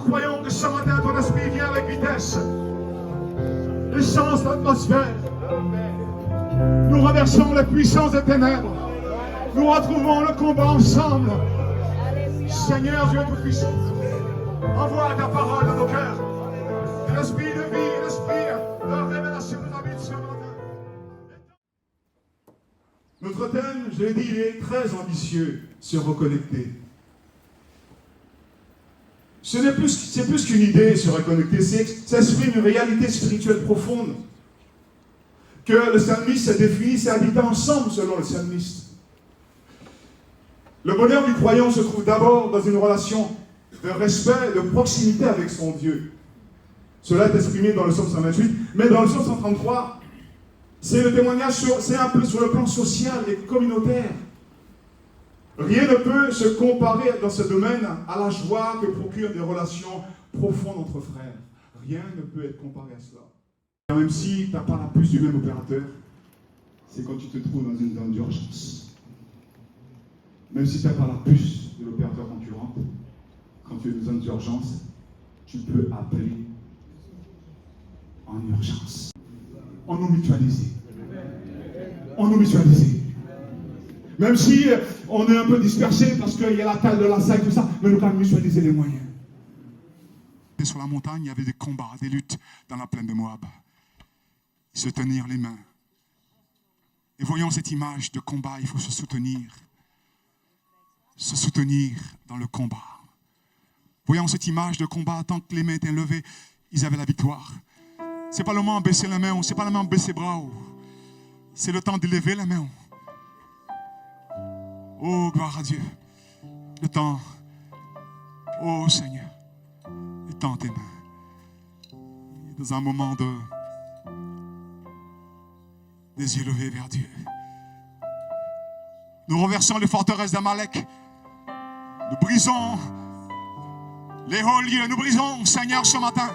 croyons que ce matin, ton esprit vient avec vitesse. Il change l'atmosphère. Nous renversons les puissances des ténèbres. Nous retrouvons le combat ensemble. Seigneur Dieu Tout-Puissant, envoie ta parole dans nos cœurs. Que l'esprit de vie et l'esprit de révélation nous habite ce matin. Notre thème, je l'ai dit, il est très ambitieux, se reconnecter. C'est plus qu'une idée, se reconnecter, ça exprime une réalité spirituelle profonde que le psalmiste a défini, c'est habiter ensemble selon le psalmiste. Le bonheur du croyant se trouve d'abord dans une relation de respect, de proximité avec son Dieu. Cela est exprimé dans le psaume 128, mais dans le psaume 133, c'est le témoignage, c'est un peu sur le plan social et communautaire. Rien ne peut se comparer dans ce domaine à la joie que procurent des relations profondes entre frères. Rien ne peut être comparé à cela. Même si tu n'as pas la puce du même opérateur, c'est quand tu te trouves dans une zone d'urgence. Même si tu n'as pas la puce de l'opérateur concurrent, quand tu es dans une zone d'urgence, tu peux appeler en urgence. On nous mutualise. On nous mutualise. Même si on est un peu dispersé parce qu'il y a la taille de la salle et tout ça, mais nous allons mutualiser les moyens. Et sur la montagne, il y avait des combats, des luttes dans la plaine de Moab. Ils se tenirent les mains. Et voyons cette image de combat, il faut se soutenir. Se soutenir dans le combat. Voyons cette image de combat, tant que les mains étaient levées, ils avaient la victoire. Ce n'est pas le moment de baisser la main, ce n'est pas le moment de baisser les bras. C'est le temps de lever la main. Oh, gloire à Dieu. Le temps. Oh, Seigneur. Le temps tes mains. Dans un moment des yeux levés vers Dieu. Nous renversons les forteresses d'Amalek. Nous brisons les hauts lieux. Nous brisons, Seigneur, ce matin.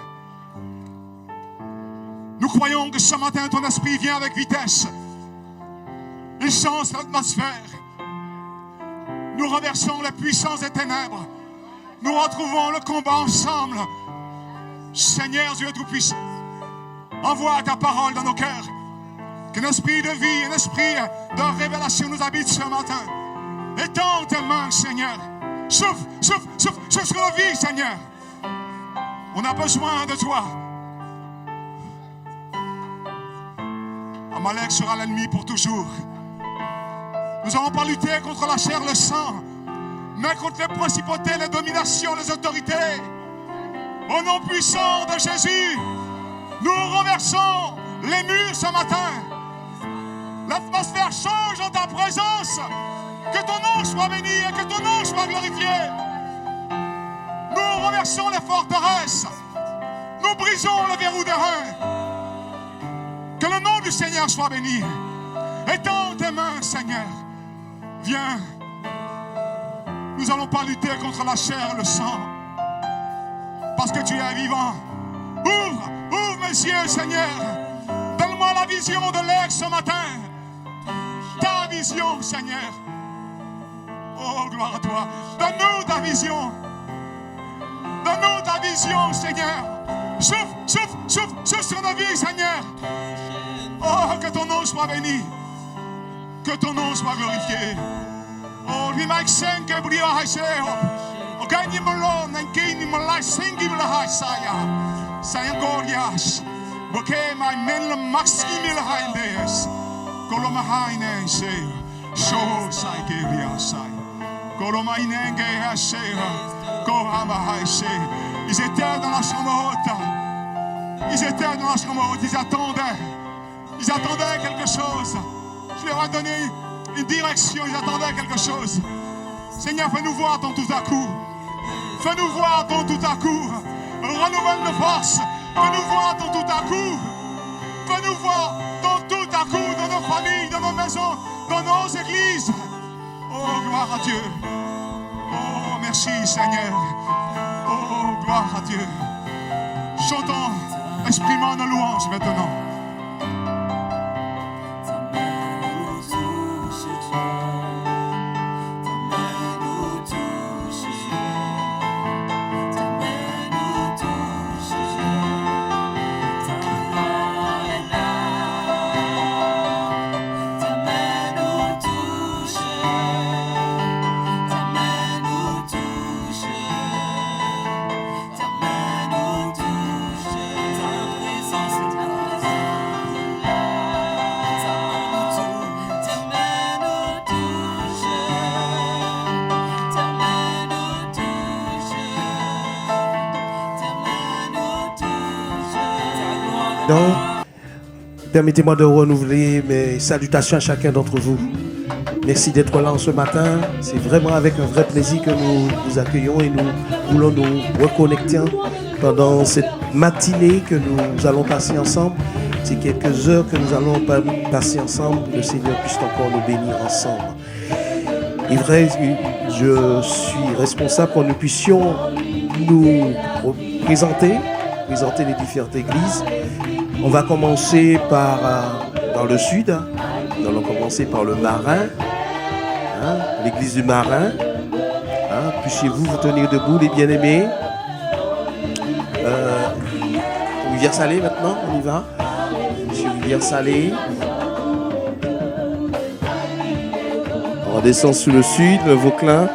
Nous croyons que ce matin, ton esprit vient avec vitesse. Il change l'atmosphère. Nous renversons la puissance des ténèbres. Nous retrouvons le combat ensemble. Seigneur Dieu Tout-Puissant, envoie ta parole dans nos cœurs. Qu'un esprit de vie, un esprit de révélation nous habite ce matin. Étends tes mains, Seigneur. Souffle, souffle, souffle, souffle sur nos vies, Seigneur. On a besoin de toi. Amalek sera l'ennemi pour toujours. Nous n'allons pas lutter contre la chair, le sang, mais contre les principautés, les dominations, les autorités. Au nom puissant de Jésus, nous renversons les murs ce matin. L'atmosphère change en ta présence. Que ton nom soit béni et que ton nom soit glorifié. Nous renversons les forteresses. Nous brisons le verrou des reins. Que le nom du Seigneur soit béni. Étends tes mains, Seigneur. Viens. Nous n'allons pas lutter contre la chair et le sang. Parce que tu es vivant. Ouvre mes yeux, Seigneur. Donne-moi la vision de l'air ce matin. Ta vision, Seigneur. Oh, gloire à toi. Donne-nous ta vision. Donne-nous ta vision, Seigneur. Souffle, souffle, souffle, souffle sur nos vies, Seigneur. Oh, que ton nom soit béni. Que ton nom soit glorifié. Oh, lui m'a excentré que brio haiseo. Oh, gagne malo, nankini malai sengi malai saya. Saya glorias. Porque mai men la maximi la hailes. Koloma haine se. Show sai que bria sai. Koloma inenge haseo. Kohama haise. Ils étaient dans la chambre haute. Ils étaient dans la chambre haute. Ils attendaient quelque chose. Je leur ai donné une direction. Ils attendaient quelque chose. Seigneur, fais-nous voir ton tout à coup. Fais-nous voir ton tout à coup. Renouvelle nos forces. Fais-nous voir ton tout à coup. Fais-nous voir ton tout à coup dans nos familles, dans nos maisons, dans nos églises. Oh, gloire à Dieu. Oh, merci Seigneur. Oh, gloire à Dieu. Chantons, exprimons nos louanges maintenant. Président. Permettez-moi de renouveler mes salutations à chacun d'entre vous. Merci d'être là en ce matin. C'est vraiment avec un vrai plaisir que nous vous accueillons et nous voulons nous reconnecter pendant cette matinée que nous allons passer ensemble. C'est quelques heures que nous allons passer ensemble. Le Seigneur puisse encore nous bénir ensemble. Il est vrai, je suis responsable pour que nous puissions nous présenter les différentes églises. On va commencer par dans le sud. Nous allons commencer par le Marin, l'église du Marin. Puissiez-vous vous tenir debout, les bien-aimés. Rivière-Salée maintenant, on y va. Monsieur Rivière-Salée. On descend sous le sud, le Vauclin.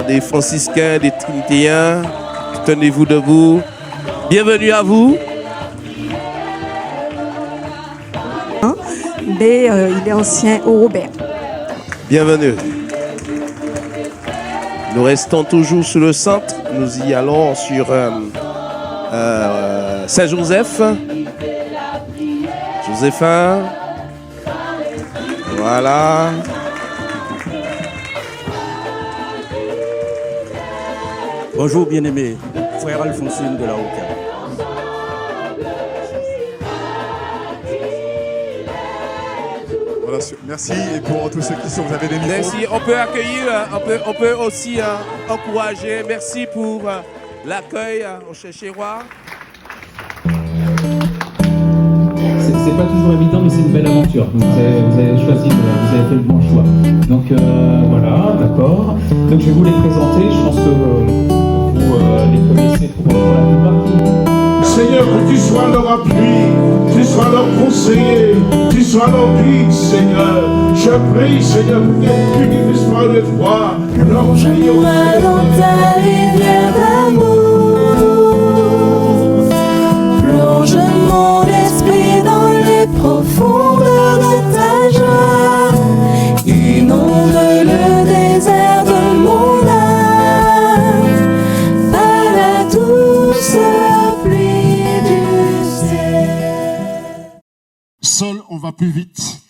Des franciscains, des trinitéens. Tenez-vous debout. Bienvenue à vous. Mais il est ancien au Robert. Bienvenue. Nous restons toujours sur le centre. Nous y allons sur Saint-Joseph. Joséphin. Voilà. Bonjour bien-aimés, frère Alphonsine de la Haute. Voilà, merci. Et pour tous ceux qui sont, vous avez des micros. Merci. On peut accueillir, on peut aussi encourager. Merci pour l'accueil chez Roi. C'est pas toujours évident, mais c'est une belle aventure. Donc vous avez choisi, vous avez fait le bon choix. Donc voilà, d'accord. Donc je vais vous les présenter. Je pense que vous les connaissez pour la plupart. Seigneur, que tu sois leur appui, tu sois leur conseiller, tu sois leur guide, Seigneur. Je prie, Seigneur, que tu ne puisses pas le voir. Plonge-moi dans ta rivière d'amour. Plonge mon esprit dans les profondeurs de ta joie. Inonde le désert de mon âme par la douce pluie du ciel. Seul, on va plus vite.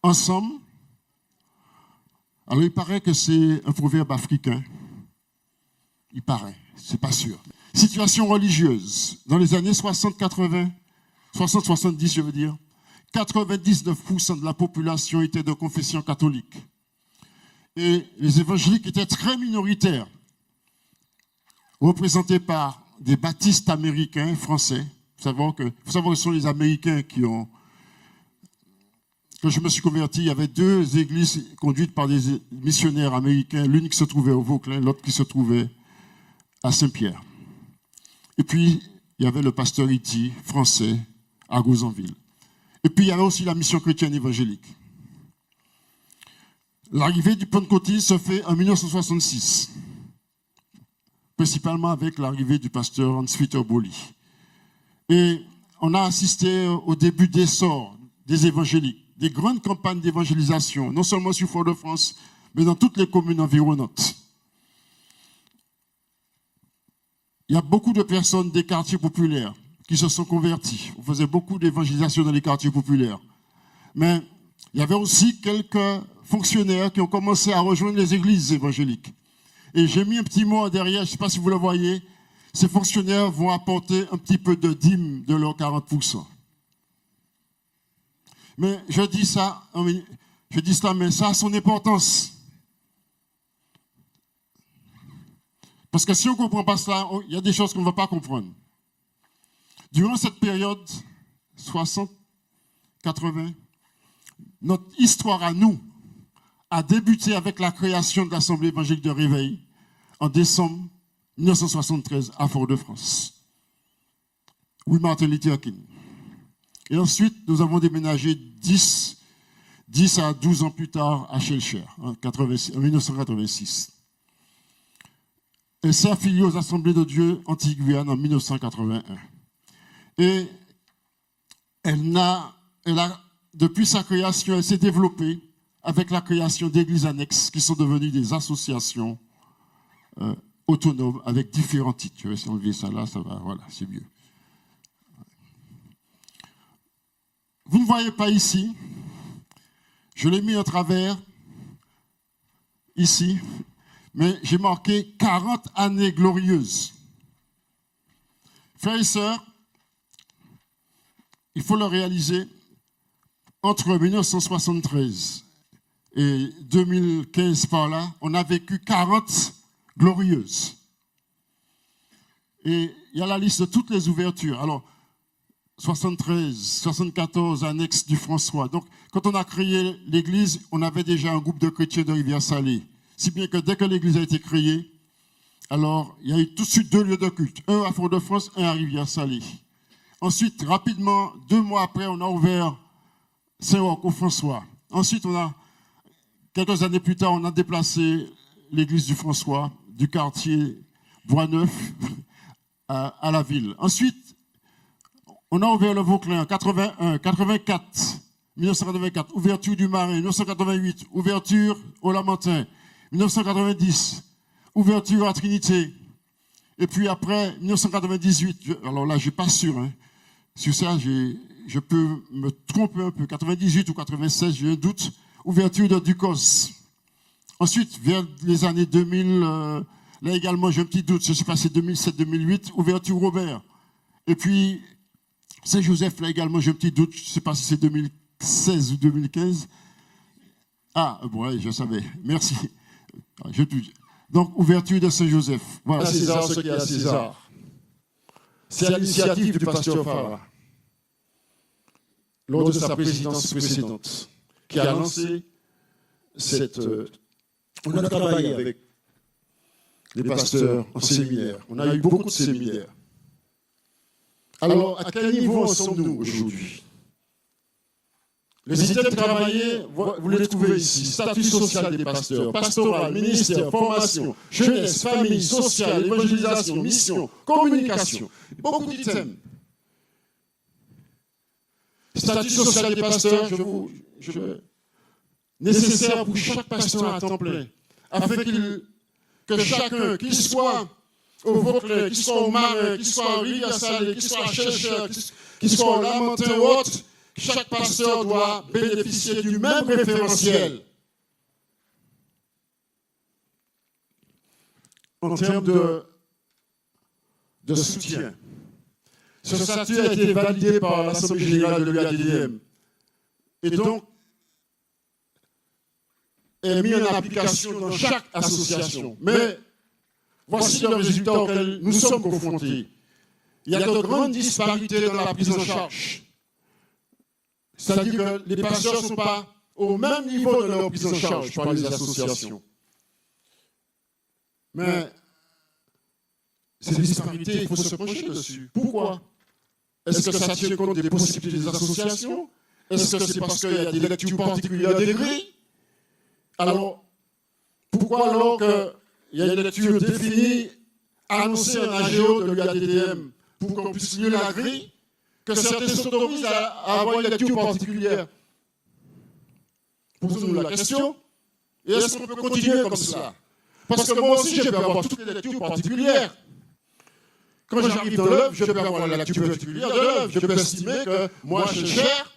Ensemble. Alors, il paraît que c'est un proverbe africain. Il paraît, c'est pas sûr. Situation religieuse. Dans les années 60-80, 60-70, je veux dire, 99% de la population était de confession catholique. Et les évangéliques étaient très minoritaires, représentés par des baptistes américains, français. Il faut savoir que ce sont les Américains qui ont... Quand je me suis converti, il y avait deux églises conduites par des missionnaires américains, l'une qui se trouvait au Vauclin, l'autre qui se trouvait à Saint-Pierre. Et puis, il y avait le pasteur Iti, français, à Gozanville. Et puis, il y avait aussi la mission chrétienne évangélique. L'arrivée du pentecôtisme se fait en 1966, principalement avec l'arrivée du pasteur Hans-Peter Boli. Et on a assisté au début d'essor des évangéliques, des grandes campagnes d'évangélisation, non seulement sur Fort-de-France, mais dans toutes les communes environnantes. Il y a beaucoup de personnes des quartiers populaires qui se sont converties. On faisait beaucoup d'évangélisation dans les quartiers populaires. Mais il y avait aussi quelques fonctionnaires qui ont commencé à rejoindre les églises évangéliques. Et j'ai mis un petit mot derrière, je ne sais pas si vous le voyez, ces fonctionnaires vont apporter un petit peu de dîme de leurs 40%. Mais je dis ça, mais ça a son importance. Parce que si on ne comprend pas cela, il y a des choses qu'on ne va pas comprendre. Durant cette période, 60, 80, notre histoire à nous a débuté avec la création de l'Assemblée évangélique de Réveil en décembre 1973 à Fort-de-France. Oui, Martin Luther King. Et ensuite, nous avons déménagé 10 à 12 ans plus tard à Shellshire, en 1986. Elle s'est affiliée aux Assemblées de Dieu Antilles-Guyane en 1981. Et depuis sa création, elle s'est développée avec la création d'églises annexes qui sont devenues des associations autonomes avec différents titres. Je vais enlever ça là, ça va, voilà, c'est mieux. Vous ne voyez pas ici. Je l'ai mis en travers, ici. Mais j'ai marqué 40 années glorieuses. Frères et sœurs, il faut le réaliser, entre 1973 et 2015 par là, on a vécu 40 glorieuses. Et il y a la liste de toutes les ouvertures. Alors, 73, 74, annexe du François. Donc, quand on a créé l'église, on avait déjà un groupe de chrétiens de Rivière-Salée. Si bien que dès que l'église a été créée, alors, il y a eu tout de suite 2 lieux de culte. Un à Fort-de-France, un à Rivière-Salée. Ensuite, rapidement, 2 mois après, on a ouvert Saint-Roch au François. Ensuite, quelques années plus tard, on a déplacé l'église du François, du quartier Bois-Neuf à la ville. Ensuite, on a ouvert le Vauclin en 81, 84, 1984, ouverture du Marin, 1988, ouverture au Lamentin, 1990, ouverture à Trinité. Et puis après, 1998, alors là, je ne suis pas sûr, hein. Sur ça, je peux me tromper un peu. 98 ou 96, j'ai un doute. Ouverture de Ducos. Ensuite, vers les années 2000, là également, j'ai un petit doute. Je ne sais pas si c'est 2007-2008, ouverture Robert. Et puis, Saint-Joseph, là également, j'ai un petit doute. Je ne sais pas si c'est 2016 ou 2015. Ah, ouais, je savais. Merci. Donc, ouverture de Saint-Joseph. Voilà. À César ce qui est à César. C'est à l'initiative du pasteur Farah, lors de sa présidence précédente, qui a lancé cette... on a travaillé avec les pasteurs en séminaire. On a eu beaucoup de séminaires. Alors, à quel niveau en sommes-nous aujourd'hui? Les items travaillés, vous les trouvez ici. Statut social des pasteurs, pastoral, ministère, formation, jeunesse, famille, sociale, évangélisation, mission, communication. Beaucoup d'items. Statut social des pasteurs, nécessaire pour chaque pasteur à temps plein, afin que chacun, qu'il soit au Vauclin, qu'il soit au Marin, qu'il soit au Rivière-Salée, qu'il soit à Chercheur, qu'il soit au Lamentin ou autre, chaque pasteur doit bénéficier du même référentiel. En termes de soutien. Ce statut a été validé par l'Assemblée générale de l'UADDM et donc est mis en application dans chaque association. Mais voici le résultat auquel nous sommes confrontés. Il y a de grandes disparités dans la prise en charge. C'est-à-dire que les pasteurs ne sont pas au même niveau de leur prise en charge par les associations. Mais ces disparités, il faut se pencher dessus. Pourquoi? Est-ce que ça tient compte des possibilités des associations? Est-ce que c'est parce qu'il y a des lectures particulières des grilles? Alors, pourquoi alors qu'il y a une lecture définie, annoncée en AGO de l'UADDM pour qu'on puisse lire la grille, que certains s'autorisent à avoir une lecture particulière? Posons-nous la question. Et est-ce qu'on peut continuer comme cela? Parce que moi aussi, je peux avoir toutes les lectures particulières. Quand j'arrive dans l'œuvre, je peux avoir la lecture particulière de l'œuvre. Je peux estimer que moi, je gère,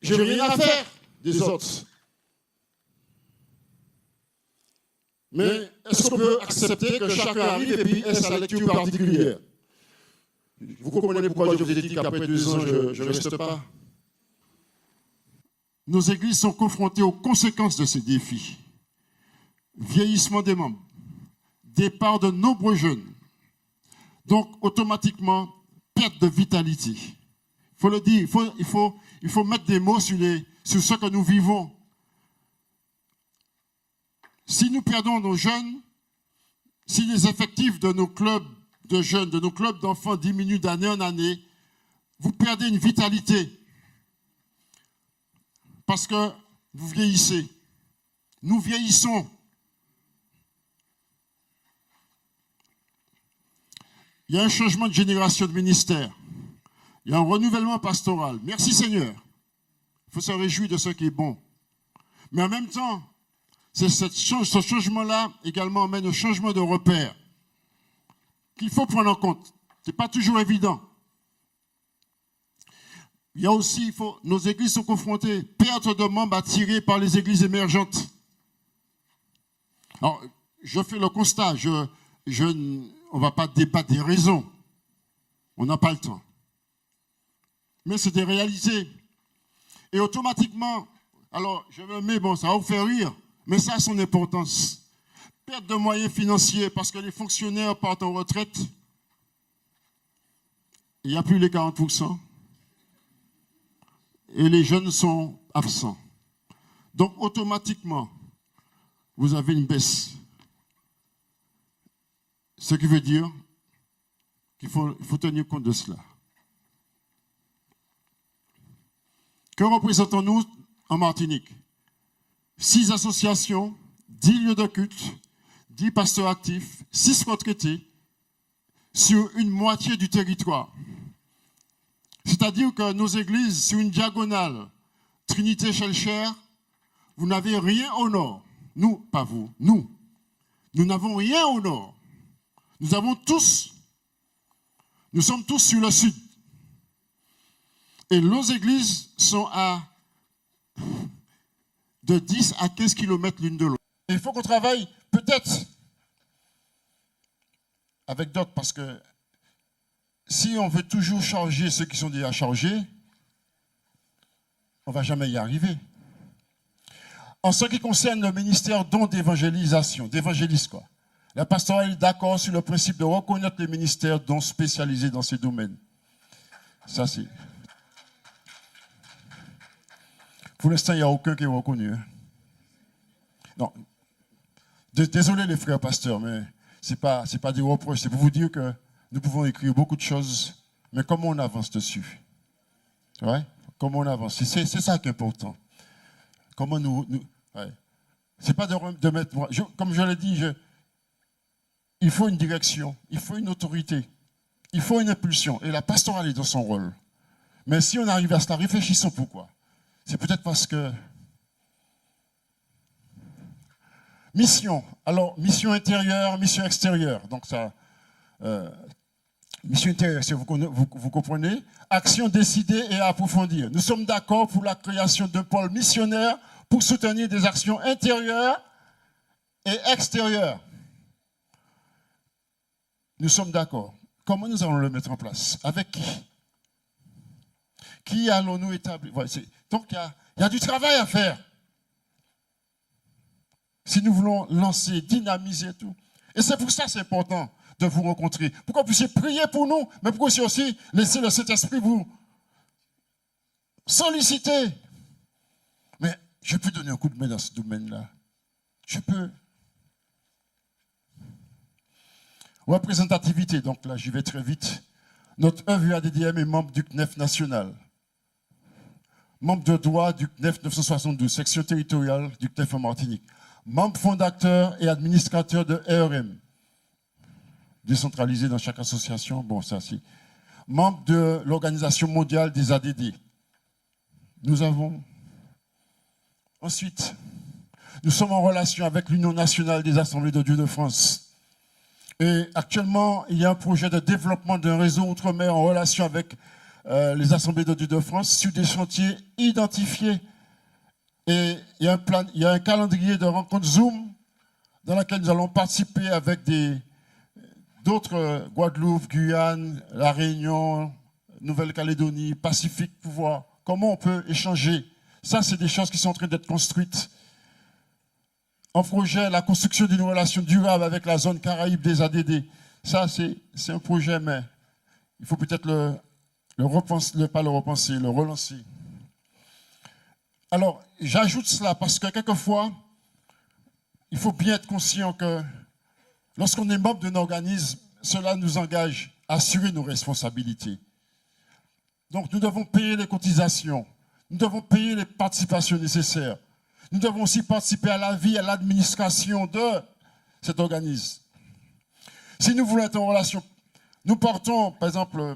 je n'ai rien à faire des autres. Mais est-ce qu'on peut accepter que chacun arrive et puis ait sa lecture particulière? Vous comprenez pourquoi je vous ai dit qu'après 2 ans, je ne reste pas? Nos églises sont confrontées aux conséquences de ces défis. Vieillissement des membres, départ de nombreux jeunes, donc automatiquement perte de vitalité. Il faut le dire, il faut mettre des mots sur ce que nous vivons. Si nous perdons nos jeunes, si les effectifs de nos clubs de jeunes, de nos clubs d'enfants diminuent d'année en année, vous perdez une vitalité. Parce que vous vieillissez. Nous vieillissons. Il y a un changement de génération de ministère. Il y a un renouvellement pastoral. Merci Seigneur. Il faut se réjouir de ce qui est bon. Mais en même temps, ce changement-là également amène au changement de repère qu'il faut prendre en compte. Ce n'est pas toujours évident. il y a aussi, nos églises sont confrontées, perte de membres attirés par les églises émergentes. Alors, je fais le constat, on ne va pas débattre des raisons, on n'a pas le temps. Mais c'est des réalités. Et automatiquement, alors je me mets, bon, ça va vous faire rire, mais ça a son importance. Perte de moyens financiers parce que les fonctionnaires partent en retraite, il n'y a plus les 40%. Et les jeunes sont absents. Donc, automatiquement, vous avez une baisse. Ce qui veut dire qu'il faut tenir compte de cela. Que représentons-nous en Martinique? 6 associations, 10 lieux de culte, 10 pasteurs actifs, 6 retraités sur une moitié du territoire. C'est-à-dire que nos églises, sur une diagonale, Trinité Chelcher, vous n'avez rien au nord. Nous, pas vous, nous n'avons rien au nord. Nous sommes tous sur le sud. Et nos églises sont de 10 à 15 kilomètres l'une de l'autre. Il faut qu'on travaille peut-être avec d'autres, parce que si on veut toujours charger ceux qui sont déjà chargés, on ne va jamais y arriver. En ce qui concerne le ministère don d'évangélisation, d'évangéliste, quoi, la pastorale est d'accord sur le principe de reconnaître les ministères dons spécialisés dans ces domaines. Ça, c'est... Pour l'instant, il n'y a aucun qui est reconnu. Hein. Non. Désolé les frères pasteurs, mais ce n'est pas des reproches, c'est pour vous dire que nous pouvons écrire beaucoup de choses, mais comment on avance dessus? Ouais? Comment on avance? C'est ça qui est important. Comment ouais. C'est pas de mettre... comme je l'ai dit, il faut une direction, il faut une autorité, il faut une impulsion, et la pastorale est dans son rôle. Mais si on arrive à cela, réfléchissons pourquoi. C'est peut-être parce que... Mission. Alors, mission intérieure, mission extérieure. Donc ça... mission intérieure, si vous comprenez. Action décidée et approfondir. Nous sommes d'accord pour la création d'un pôle missionnaire pour soutenir des actions intérieures et extérieures. Nous sommes d'accord. Comment nous allons le mettre en place? Avec qui? Qui allons-nous établir? Ouais, donc, il y a du travail à faire. Si nous voulons lancer, dynamiser tout. Et c'est pour ça que c'est important de vous rencontrer. Pour que vous puissiez prier pour nous, mais pour que vous puissiez aussi laisser le Saint-Esprit vous solliciter. Mais je peux donner un coup de main dans ce domaine-là. Je peux. Représentativité, donc là j'y vais très vite. Notre EVADDM est membre du CNEF national. Membre de droit du CNEF 972, section territoriale du CNEF en Martinique. Membre fondateur et administrateur de ERM. Décentralisé dans chaque association, bon ça c'est. Membre de l'Organisation mondiale des ADD. Nous avons... Ensuite, nous sommes en relation avec l'Union nationale des assemblées de Dieu de France. Et actuellement, il y a un projet de développement d'un réseau outre-mer en relation avec les assemblées de Dieu de France sur des chantiers identifiés. Et il y a un calendrier de rencontres Zoom dans laquelle nous allons participer avec d'autres Guadeloupe, Guyane, La Réunion, Nouvelle-Calédonie, Pacifique, pour voir comment on peut échanger. Ça, c'est des choses qui sont en train d'être construites. En projet, la construction d'une relation durable avec la zone Caraïbe des ADD. Ça, c'est un projet, mais il faut peut-être le relancer. Alors, j'ajoute cela parce que quelquefois, il faut bien être conscient que lorsqu'on est membre d'un organisme, cela nous engage à assurer nos responsabilités. Donc, nous devons payer les cotisations, nous devons payer les participations nécessaires. Nous devons aussi participer à la vie, à l'administration de cet organisme. Si nous voulons être en relation, nous portons, par exemple,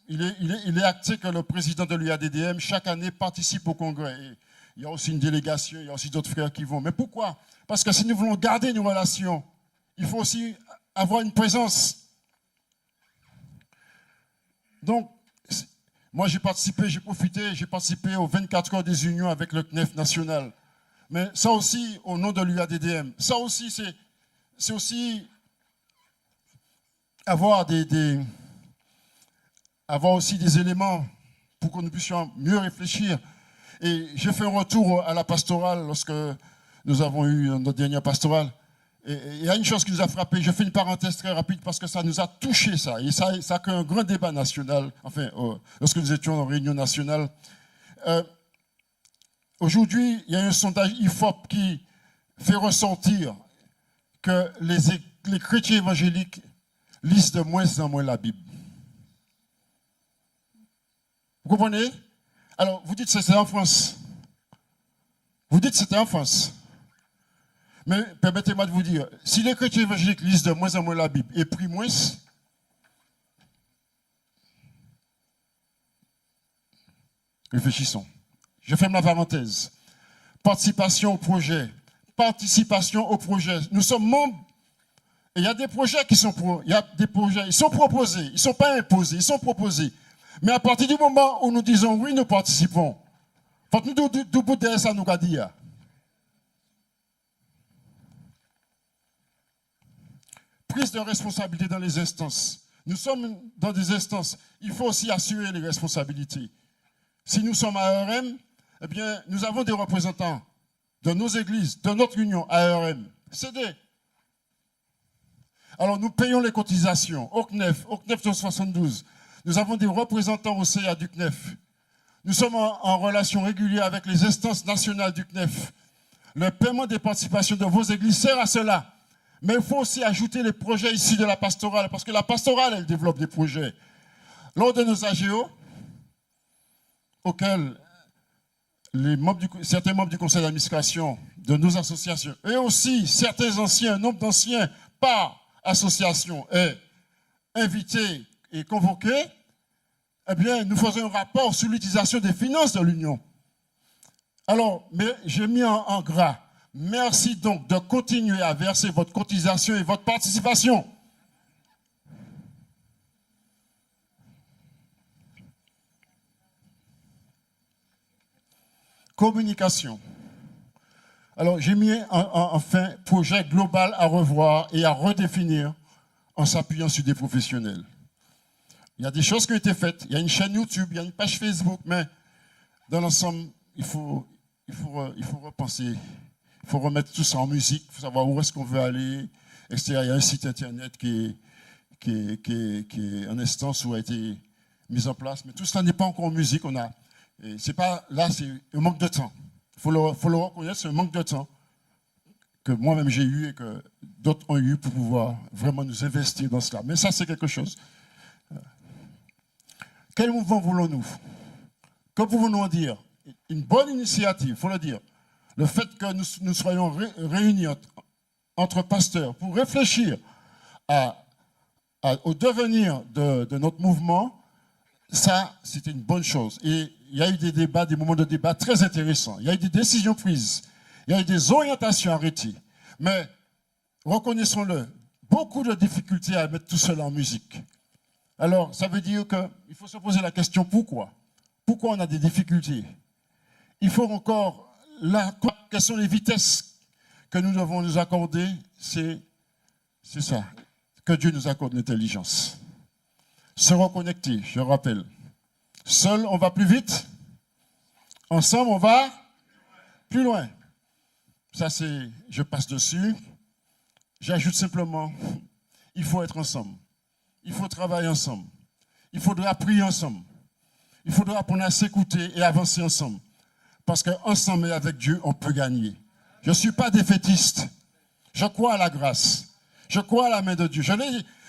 il est acté que le président de l'UADDM, chaque année, participe au congrès. Et il y a aussi une délégation, il y a aussi d'autres frères qui vont. Mais pourquoi? Parce que si nous voulons garder nos relations, il faut aussi avoir une présence. Donc, Moi, j'ai participé aux 24 heures des unions avec le CNEF national. Mais ça aussi, au nom de l'UADDM, ça aussi, c'est aussi avoir avoir aussi des éléments pour que nous puissions mieux réfléchir. Et j'ai fait un retour à la pastorale lorsque nous avons eu notre dernière pastorale. Et il y a une chose qui nous a frappé, je fais une parenthèse très rapide parce que ça nous a touché ça. Et ça a créé un grand débat national, enfin, lorsque nous étions en réunion nationale. Aujourd'hui, il y a un sondage IFOP qui fait ressentir que les chrétiens évangéliques lisent de moins en moins la Bible. Vous comprenez? Alors, vous dites que c'était en France. Vous dites que c'était en France. Mais permettez-moi de vous dire, si les chrétiens évangéliques lisent de moins en moins la Bible et prient moins, réfléchissons. Je ferme la parenthèse. Participation au projet. Participation au projet. Nous sommes membres. Et il y a des projets qui sont ils sont proposés. Ils ne sont pas imposés, ils sont proposés. Mais à partir du moment où nous disons oui, nous participons, faut que nous du bout de ça nous dire. Prise de responsabilité dans les instances. Nous sommes dans des instances. Il faut aussi assurer les responsabilités. Si nous sommes à ARM, eh bien, nous avons des représentants de nos églises, de notre union à ARM. CD. Alors, nous payons les cotisations au CNEF de 72. Nous avons des représentants au CA du CNEF. Nous sommes en relation régulière avec les instances nationales du CNEF. Le paiement des participations de vos églises sert à cela. Mais il faut aussi ajouter les projets ici de la pastorale, parce que la pastorale, elle développe des projets. Lors de nos AGO, auxquels certains membres du conseil d'administration de nos associations, et aussi certains anciens, un nombre d'anciens par association est invité et convoqué, eh bien, nous faisons un rapport sur l'utilisation des finances de l'Union. Alors, mais j'ai mis en gras. Merci donc de continuer à verser votre cotisation et votre participation. Communication. Alors, j'ai mis enfin projet global à revoir et à redéfinir en s'appuyant sur des professionnels. Il y a des choses qui ont été faites. Il y a une chaîne YouTube, il y a une page Facebook, mais dans l'ensemble, il faut repenser. Il faut remettre tout ça en musique, il faut savoir où est-ce qu'on veut aller, etc. Il y a un site internet qui est en instance où a été mis en place, mais tout cela n'est pas encore en musique. C'est un manque de temps. Il faut le reconnaître, c'est un manque de temps que moi-même j'ai eu et que d'autres ont eu pour pouvoir vraiment nous investir dans cela. Mais ça, c'est quelque chose. Quel mouvement voulons-nous? Que pouvons-nous en dire? Une bonne initiative, il faut le dire. Le fait que nous soyons réunis entre pasteurs pour réfléchir au devenir de notre mouvement, ça, c'était une bonne chose. Et il y a eu des débats, des moments de débat très intéressants. Il y a eu des décisions prises. Il y a eu des orientations arrêtées. Mais, reconnaissons-le, beaucoup de difficultés à mettre tout cela en musique. Alors, ça veut dire qu'il faut se poser la question pourquoi? Pourquoi on a des difficultés? Il faut encore... quelles sont les vitesses que nous devons nous accorder? C'est ça, que Dieu nous accorde l'intelligence. Se reconnecter, je rappelle. Seul, on va plus vite. Ensemble, on va plus loin. Ça, je passe dessus. J'ajoute simplement, il faut être ensemble. Il faut travailler ensemble. Il faudra prier ensemble. Il faudra apprendre à s'écouter et avancer ensemble. Parce qu'ensemble et avec Dieu, on peut gagner. Je ne suis pas défaitiste. Je crois à la grâce. Je crois à la main de Dieu.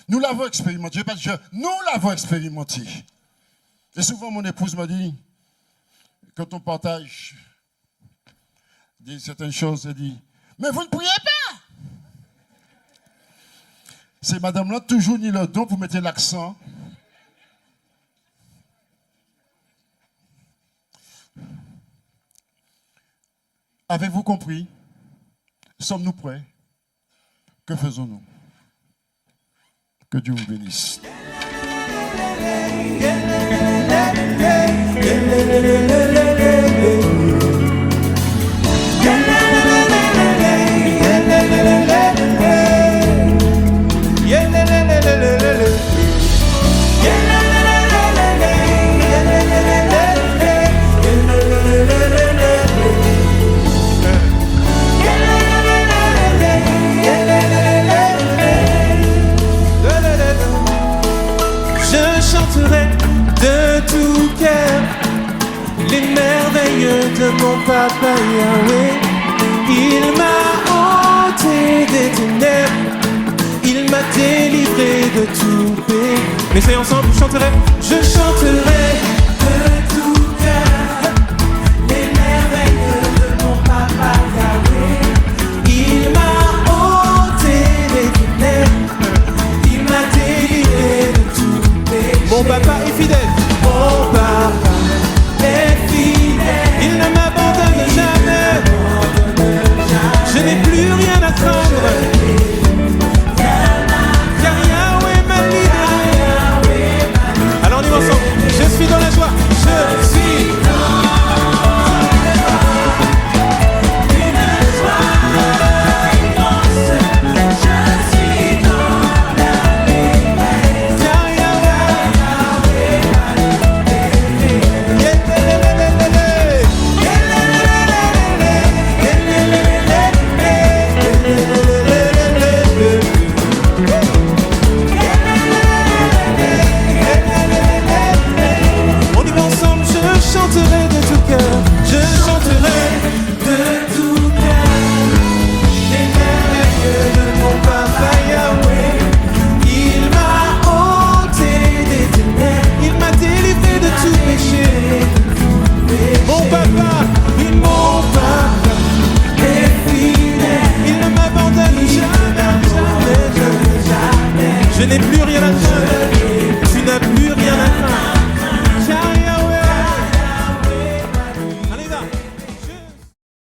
Nous l'avons expérimenté. Nous l'avons expérimenté. Et souvent, mon épouse me dit, quand on partage certaines choses, elle dit, mais vous ne priez pas. C'est madame-là, toujours ni le don, vous mettez l'accent. Avez-vous compris? Sommes-nous prêts? Que faisons-nous? Que Dieu vous bénisse. les merveilles de mon papa Yahweh. Il m'a ôté des ténèbres, il m'a délivré de tout péché. Mais c'est ensemble, je chanterai